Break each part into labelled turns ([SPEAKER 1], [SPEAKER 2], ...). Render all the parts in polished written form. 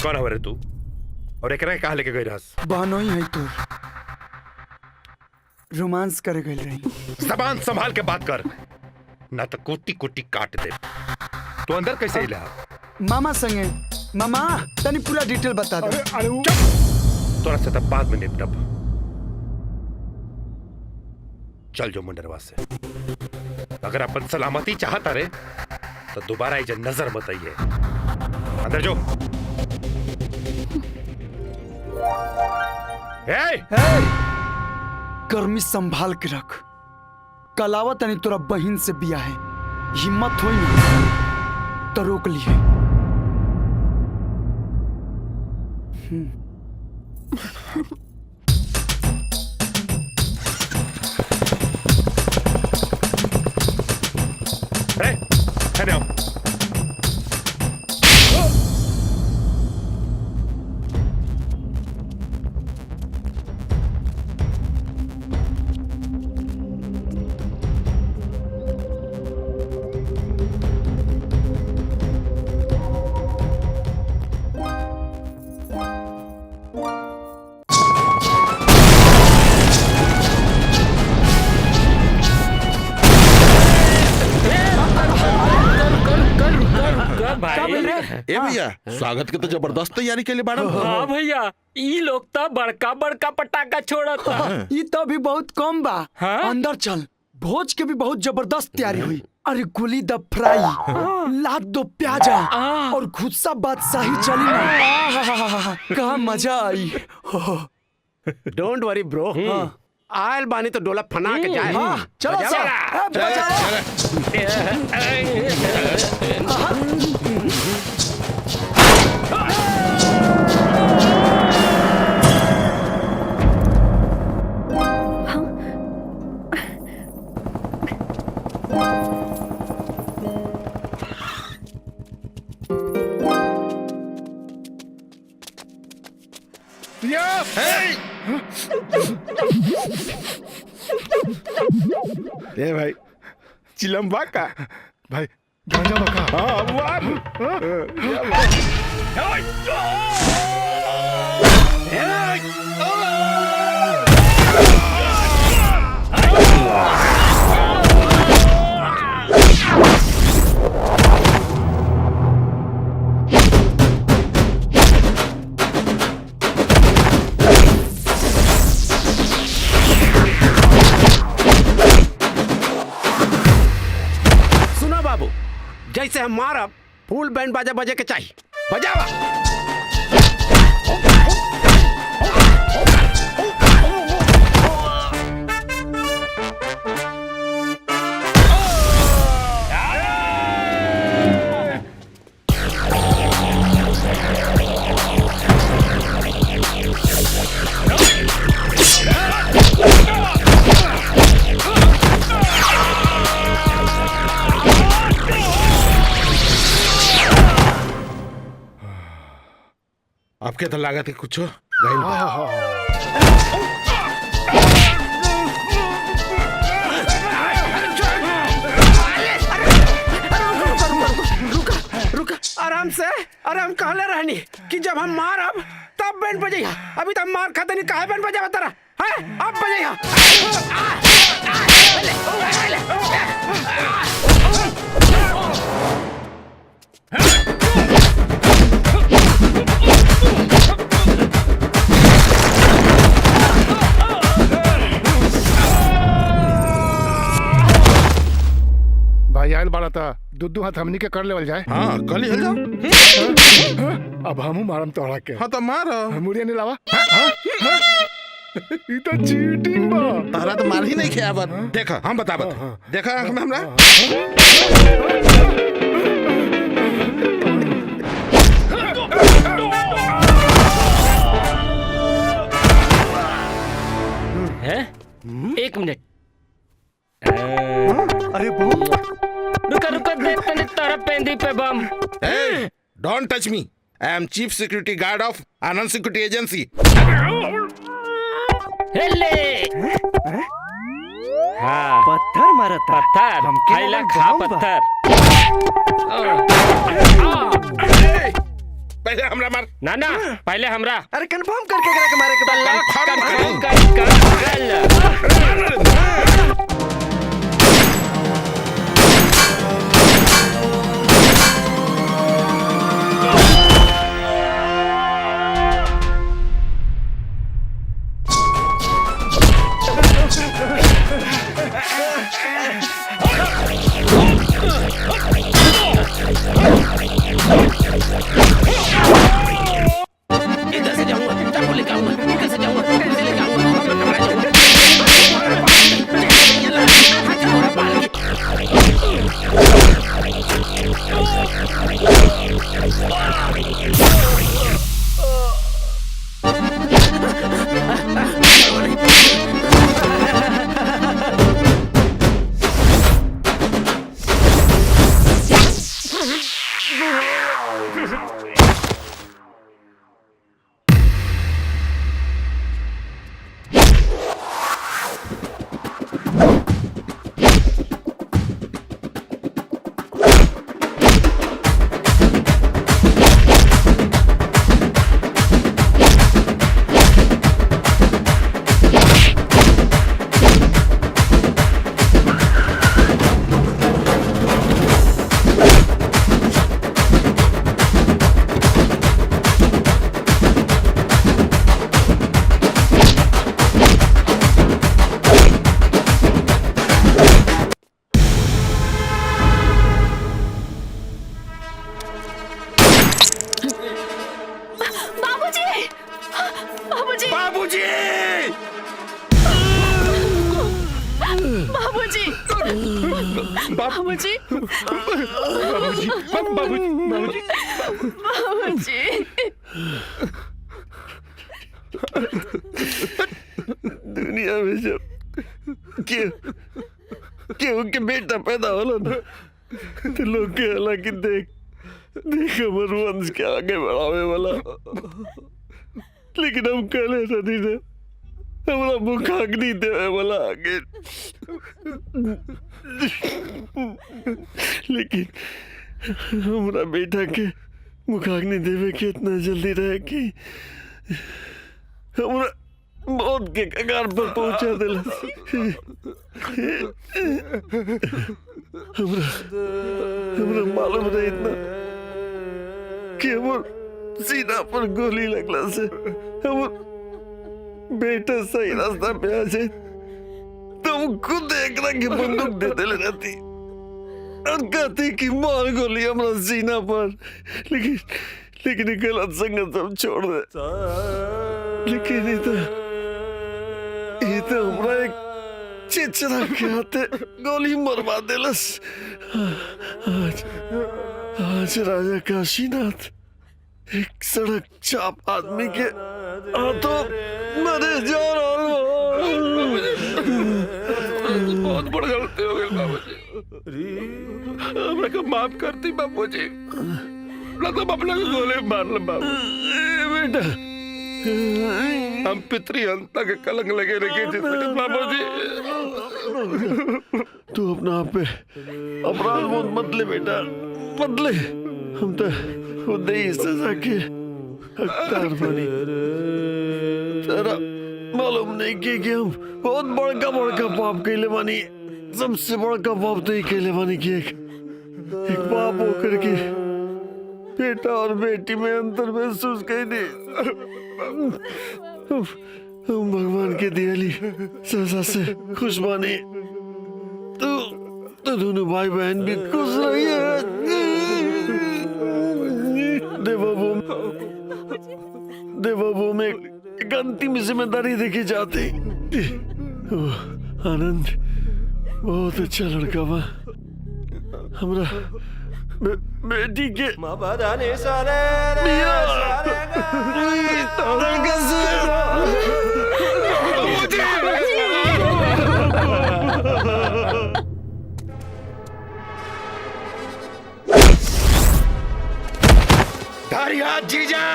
[SPEAKER 1] कौन हवरे तू और एकरा कहाँ लेके गई रहस?
[SPEAKER 2] बहनों ही है तू, रोमांस करे गई रही।
[SPEAKER 1] जबान संभाल के बात कर, ना तो कुटी कुटी काट दे। तू अंदर कैसे इला?
[SPEAKER 2] मामा संगे। मामा तनी पूरा डिटेल बता दो।
[SPEAKER 1] तोरा से तब बाद में निपटब। चल जो मुंडरवा से। अगर अपन सलामती चाहता रे तो दोबारा इजे नजर मत आइए। अंदर जो।
[SPEAKER 2] गर्मी संभाल के रख। कलावा तनी तोरा बहन से बिया है, हिम्मत होई ना तो रोक लिए।
[SPEAKER 1] है आओ।
[SPEAKER 3] ए भैया, स्वागत के तो जबरदस्त तैयारी के लिए बाड़ा।
[SPEAKER 4] हाँ भैया, ई लोग तो बड़का बड़का पटाखा छोड़ता।
[SPEAKER 2] ये तो भी बहुत कम बा।
[SPEAKER 4] हाँ?
[SPEAKER 2] अंदर चल, भोज के भी बहुत जबरदस्त तैयारी हुई। अरे गोली द फ्राई, लाद दो प्याजा और गुस्सा बादशाही चली ना। कहाँ मजा आई।
[SPEAKER 5] डोंट वरी ब्रो, आयल बानी तो डोला फना के जाए।
[SPEAKER 2] चलो
[SPEAKER 3] ए भाई, चिलम्बा का भाई, गांजा बका। हाँ
[SPEAKER 5] जैसे हम मारब फुल बैंड बाजा बजे के चाहिए। बजावा।
[SPEAKER 3] आपके तो लागत है कुछ गइल बा।
[SPEAKER 5] रुका आराम से। अरे हम कहले रहनी कि जब हम मारब तब बैंड बजेगा। अभी तक मार खाते नहीं, काहे बैंड बजावा तारा? हैं? अब बजेगा।
[SPEAKER 6] भाई आयल बाड़ा था, दुद्दू हाथ हमनी के कर लेवल जाए।
[SPEAKER 3] हाँ कल ही हल जाओ।
[SPEAKER 6] अब हमू मारम तोड़ा के।
[SPEAKER 3] हाँ तो मारो।
[SPEAKER 6] मुड़िया नहीं लावा। ये तो चीटिंग बा।
[SPEAKER 3] तारा तो मार ही नहीं खेया बत। देखा हम बतावत। देखा आँख में हमरा।
[SPEAKER 4] हैं? एक मिनट।
[SPEAKER 2] अरे
[SPEAKER 4] रुका देख तने तारा पेंदी पे बम।
[SPEAKER 3] Hey, don't touch me. I am Chief Security Guard of Anand Security Agency.
[SPEAKER 4] हेले हाँ
[SPEAKER 2] पत्थर मारता
[SPEAKER 4] पत्थर
[SPEAKER 2] हमके
[SPEAKER 4] खाइला
[SPEAKER 2] लगा
[SPEAKER 4] खा
[SPEAKER 2] बम बा।
[SPEAKER 4] पत्थर
[SPEAKER 3] पहले हमरा मार।
[SPEAKER 4] ना ना पहले हमरा
[SPEAKER 2] अरे कंफर्म करके करा के मारे के बाद
[SPEAKER 5] इधर से जाऊंगा, चाकू लेके आऊंगा, इधर से जाऊंगा, इधर से लेके आऊंगा, टकरा जाऊंगा।
[SPEAKER 7] बाबूजी बाबूजी
[SPEAKER 8] दुनिया में जब क्यों के बेटा पैदा होला ना तो लोग कहला कि देख हमर वंश के आगे बढ़ावे वाला, लेकिन हम कहले रही ने हमरा मुखाग्नि देवे वाला आगे। लेकिन हमरा बेटा के मुखाग्नि देवे के इतना जल्दी रहे कि हमरा मौत के कगार पर पहुंचा दिला। हमरा मालूम रहे इतना कि हमर सीना पर गोली लगला से हमर बेटा सही रास्ता पे आ जाए तो वो खुद एक रंग की बंदूक दे देले रहती और कहती कि मार गोली हमरा सीना पर, लेकिन गलत संगत सब छोड़ दे। लेकिन ये तो हमरा एक चिचरा के हाथे गोली मरवा देलस। आज राजा काशीनाथ एक सड़क चाप आदमी के हाथों मरे जा रहा।
[SPEAKER 1] बहुत बड़ गलती हो गई बाबूजी, हमरा को माफ करती बाबूजी। मतलब अपना को गोली मार ले बाबू।
[SPEAKER 8] बेटा
[SPEAKER 1] हम पितरी अंता के कलंक लगे रखे जिससे बाबूजी।
[SPEAKER 8] तू अपना आप पे अपराध बोध मत ले बेटा, मत ले। हम तो खुद ही सजा के हकदार बनी। तेरा मालूम नहीं कि हम बहुत बड़का पाप कैले बानी। सबसे बड़का पाप तो ही कैले बानी कि एक बाप होकर के बेटा और बेटी में अंतर महसूस कैले। हम भगवान के दियाली सजा से खुश बानी। तो दोनों भाई बहन भी खुश रहिए। देवभूमि एक अंतिम जिम्मेदारी देखी जाती। आनंद बहुत अच्छा लड़का बा। हमरा बेटी के
[SPEAKER 1] धारिया जीजा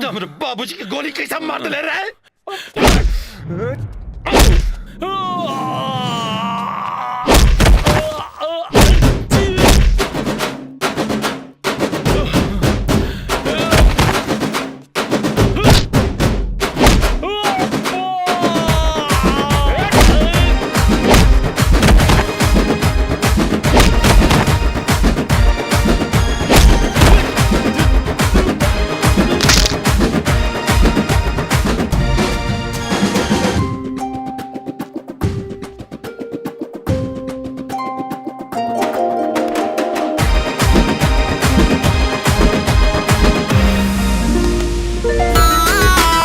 [SPEAKER 1] तुम बाबूजी की गोली कैसे मार ले रहा है?